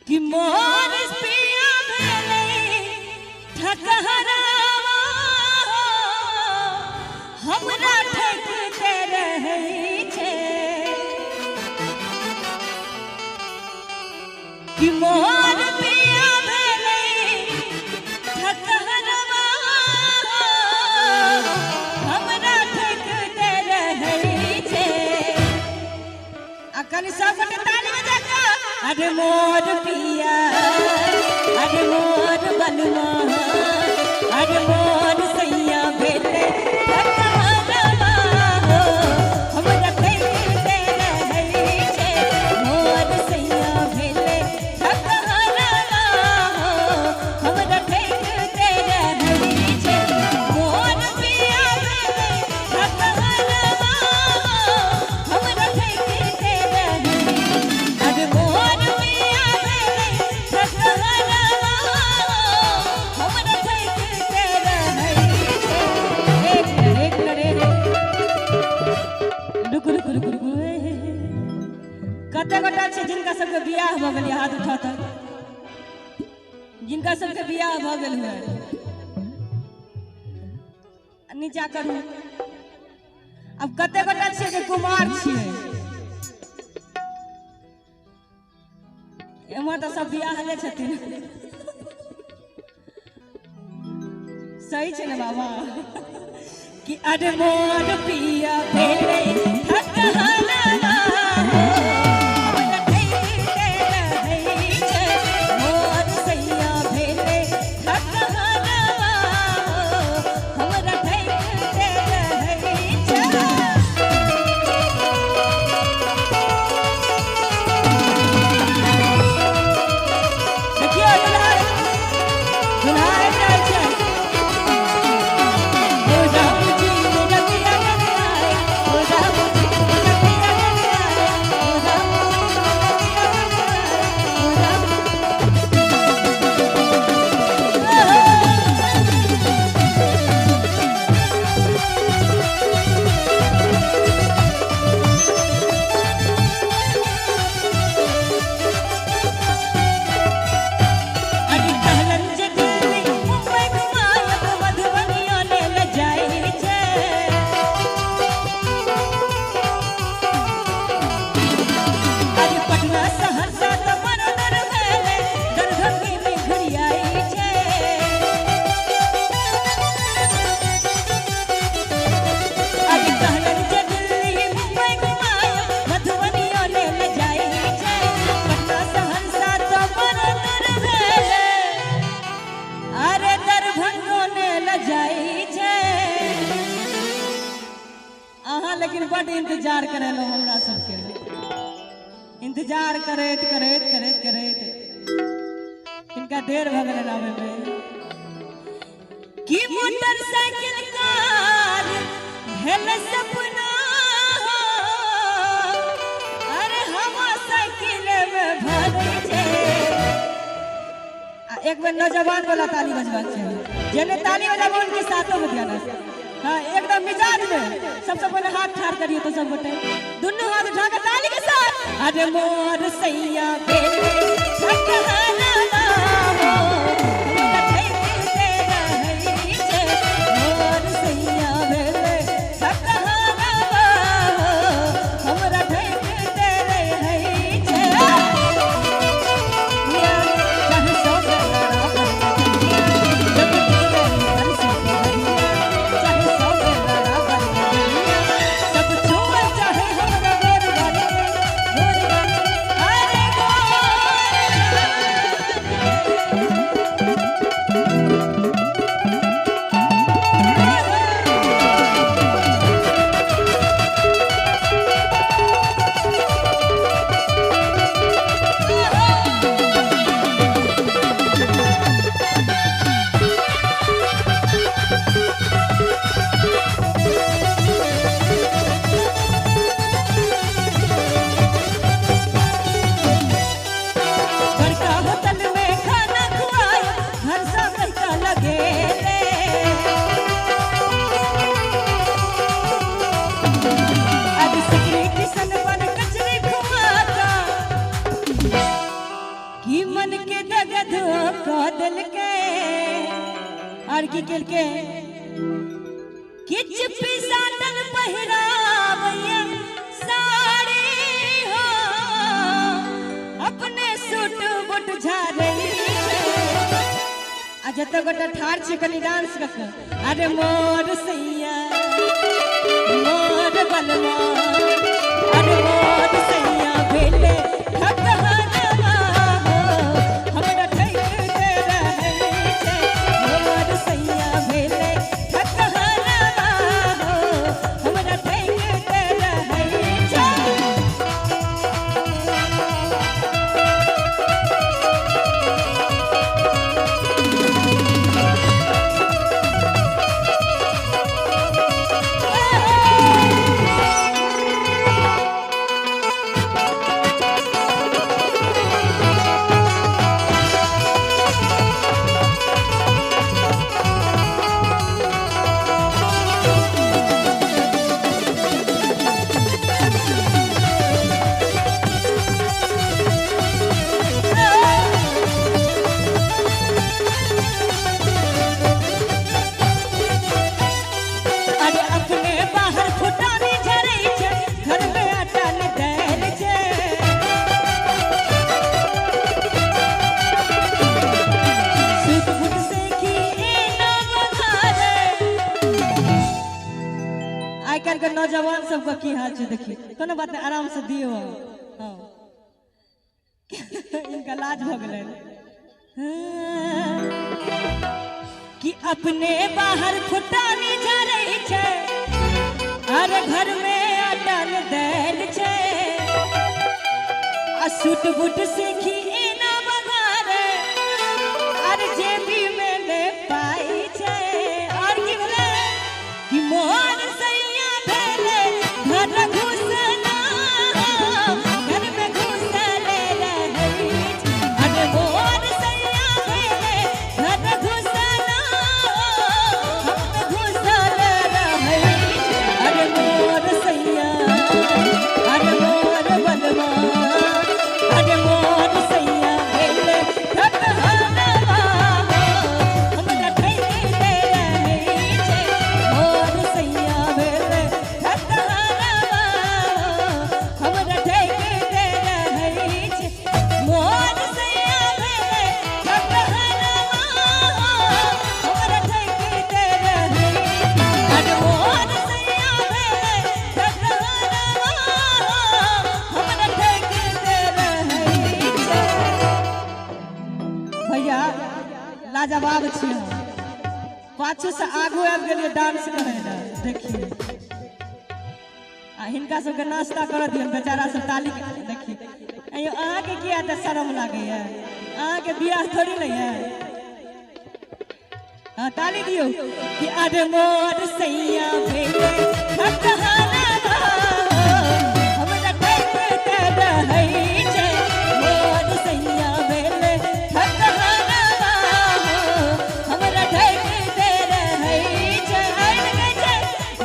कि मोर पिया भेलै ठकहरावा हमरा ठकते रहै छै कि मोर पिया भेलै ठकहरावा हमरा ठकते रहै छै आ कनि सब गोटे ताली बजा कऽ अरे मोर पिया अरे मोर बलमा अरे मोर सैया भेलै ठकहरावा हमरा ठकते रहै छै मोर सैया भेलै ठकहरावा हमरा ठकते रहै छै मोर पिया भेलै ठकहरावा हमरा ठकते रहै अरे मोर पिया भेलै ठकहरावा हमरा ठकते रहै छै एक करे रुक रुक रुक रुक कते गोटा छै जिनका सबके बियाह भऽ गेल हाथ उठा तक जिनका सबके बियाह भऽ गेल हुए नीचा करू अब कते गोटा छै जे कुमार छियै एम्हर तऽ सब बियाहले छथिन सही छै ने बाबा कि अरे मोर पिया भेलै ठकहरावा हमरा ठकते रहै छै मोर सैया भेलै ठकहरावा हमरा ठकते रहै छै देखियो दुल्हा आबि रहल छै ओ राम जी रतिया गने आए ओ राम जी रतिया गने आए ओ राम जी रतिया गने आए ओ राम अरे कहलन जे दिल्ली मुंबई घुमायब मधुबनिया ले ल जाइ छै अरे पटना सहरसा त मरदर भेलै दरभंगी में घुरियाई छै अरे कहलन जे दिल्ली मुंबई घुमायब मधुबनिया ले ल जाइ छै पटना सहरसा त मरदर भेलै अरे दरभंगो ने ल जाइ छै अहाँ लेकिन बड़ इंतजार करेलहुँ हमरा सबके इंतजार करैत करैत करैत करैत इनका देर भऽ गेलै आबै में कि मोटरसाइकिल कार भेल सपना अरे हवा साइकिल में भरै छै आ एक बेर नौजवान वाला ताली बजबाक छै जेने ताली बजाबो उनके साथों में ध्यान रखो हाँ एकदम मिजाज में सबसे पहले हाथ ठाड़ करिए तो सब बटे दोनों हाथ उठा कर ताली के साथ अरे मोर सैया भेलै ठकहरावा हमरा ठकते रहै छै मोर सैया भेलै ठकहरावा हमरा ठकते रहै छै चाहे सौ बेरा बरकतिया जब पीले मन से बहरिया चाहे सौ बेरा बरकतिया सब छुआ चाहे हमरा गोर गाने अरे गोर कि मन के दगध को दिल के और की केल के किच पिसाटन पहिरावैया साड़ी हो अपने सूट बुट झारे आज तो गोटा ठार छे कनी डांस कक अरे मोर सैया मोर बलवा अरे मोर सैया भेले आजकल के नौजवान सबका की हाल है देखिए कोनो बात नहीं आराम से दियो हाँ इनका लाज हो गए कि अपने बाहर फुटानी जा रही छे अरे घर में अटल देल छे आ सूट बूट सीखी ना बगारे अरे जेबी में ले पाई छे और की बोले कि मोहन घर घुसना घर में घुसले रही अरे मोर सैया भेले घर घुसना हम घुसले रही अरे मोर सैया अरे मोर बलवा अरे मोर सैया भेले घर हनवा हम ठैले रही मोर सैया भेले लाजवाब छी पाछू से आगू आबि गेलिए डांस करे ला देखिए आ हिनका सबके नाश्ता कर दियन बेचारा सब ताली देखिए अयो अहाँ के किया त शर्म लागे है अहाँ के बियाह थोड़ी नहीं है हां ताली दियो कि अरे मोर सैया भेले हकहाना हमरा ठैके रहै छै मोर सैया भेले हकहाना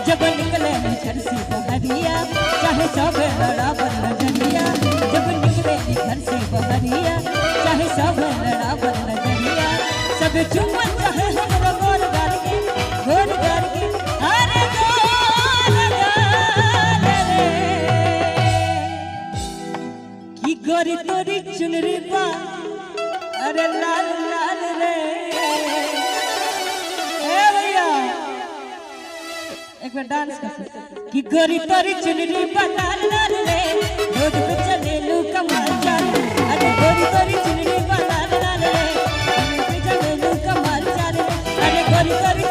जब निकले घर से बहरिया चाहे सब लड़ा बन नजरिया जब निकले घर से बहरिया चाहे सब लड़ा बन नजरिया सब चुम्बन चाहे हमरा गोर गाल के अरे गोर गाल रे की गोरी तोरी चुनरी बा अरे लाल लाल रे ए भैया एक बार डांस कर कि गोरी तोरी चुनरी बना लाल रे रोड पे चले लू कमाल चाल अरे गोरी तोरी चुनरी बना लाल रे रोड पे चले लू कमाल चाल अरे गोरी तोरी